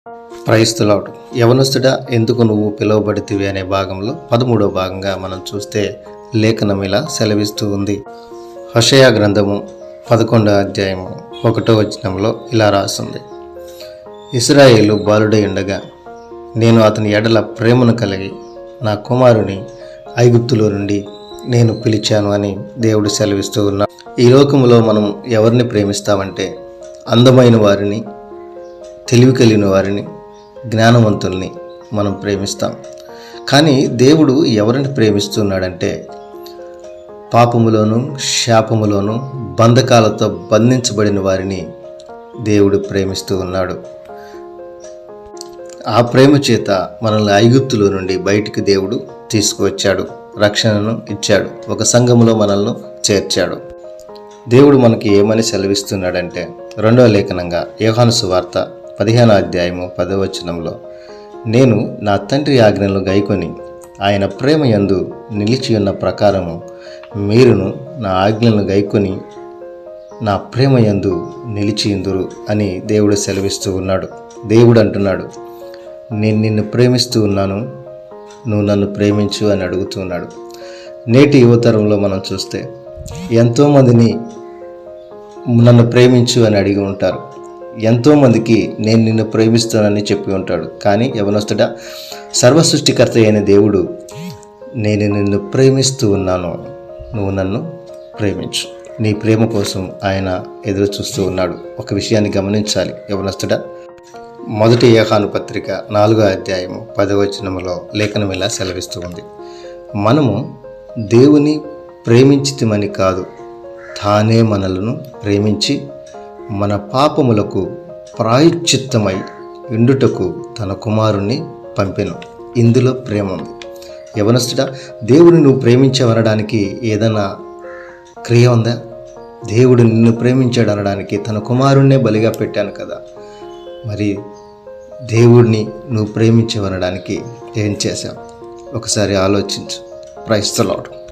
Praise the lord. యవనస్తుడా ఎందుకు నువ్వు పిలువబడితివి అనే భాగంలో 13వ భాగంగా మనం చూస్తే లేఖనం ఇలా సెలవిస్తూ ఉంది. హోషేయ గ్రంథము 11వ అధ్యాయము 1వ వచనంలో ఇలా రాస్తుంది. ఇశ్రాయేలు బాలుడై ఉండగా నేను అతని ఎడల ప్రేమను కలిగి నా కుమారుని ఐగుప్తులో నుండి నేను పిలిచాను అని దేవుడు సెలవిస్తూ ఉన్నాడు. ఈ లోకములో మనం ఎవరిని ప్రేమిస్తామంటే అందమైన వారిని, తెలివి కలిగిన వారిని, జ్ఞానవంతుల్ని మనం ప్రేమిస్తాం. కానీ దేవుడు ఎవరిని ప్రేమిస్తున్నాడంటే పాపములోను, శాపములోను, బంధకాలతో బంధించబడిన వారిని దేవుడు ప్రేమిస్తూ ఉన్నాడు. ఆ ప్రేమ చేత మనల్ని ఐగుప్తులో నుండి బయటికి దేవుడు తీసుకువచ్చాడు, రక్షణను ఇచ్చాడు, ఒక సంఘములో మనల్ని చేర్చాడు. దేవుడు మనకి ఏమని సెలవిస్తున్నాడంటే 2వ లేఖనంగా యోహాను సువార్త 15వ అధ్యాయము 10వ వచనంలో, నేను నా తండ్రి ఆజ్ఞలను గైకొని ఆయన ప్రేమ యందు నిలిచి ఉన్న ప్రకారము మీరును నా ఆజ్ఞలను గైకొని నా ప్రేమ యందు నిలిచియుందురు అని దేవుడు సెలవిస్తూ ఉన్నాడు. దేవుడు అంటున్నాడు, నేను నిన్ను ప్రేమిస్తూ ఉన్నాను, నువ్వు నన్ను ప్రేమించు అని అడుగుతూ ఉన్నాడు. నేటి యువతరంలో మనం చూస్తే ఎంతోమందిని నన్ను ప్రేమించు అని అడిగి ఉంటారు, ఎంతోమందికి నేను నిన్ను ప్రేమిస్తానని చెప్పి ఉంటాడు. కానీ యవనస్తుడా, సర్వసృష్టికర్త అయిన దేవుడు నేను నిన్ను ప్రేమిస్తూ ఉన్నాను, నువ్వు నన్ను ప్రేమించు. నీ ప్రేమ కోసం ఆయన ఎదురు చూస్తూ ఉన్నాడు. ఒక విషయాన్ని గమనించాలి యవనస్తుడా. 1 యోహాను పత్రిక 4వ అధ్యాయము 10వ వచనములో లేఖనం ఇలా సెలవిస్తూ ఉంది. మనము దేవుని ప్రేమించితిమని కాదు, తానే మనలను ప్రేమించి మన పాపములకు ప్రాయశ్చిత్తమై ఉండుటకు తన కుమారుణ్ణి పంపెను. ఇందులో ప్రేమ ఉంది. యవనస్తుడా, దేవుడిని నువ్వు ప్రేమించావనడానికి ఏదైనా క్రియ ఉందా? దేవుడు నిన్ను ప్రేమించాడు అనడానికి తన కుమారుణ్ణే బలిగా పెట్టాను కదా. మరి దేవుడిని నువ్వు ప్రేమించావనడానికి ఏం చేశావు? ఒకసారి ఆలోచించు. Praise the lord.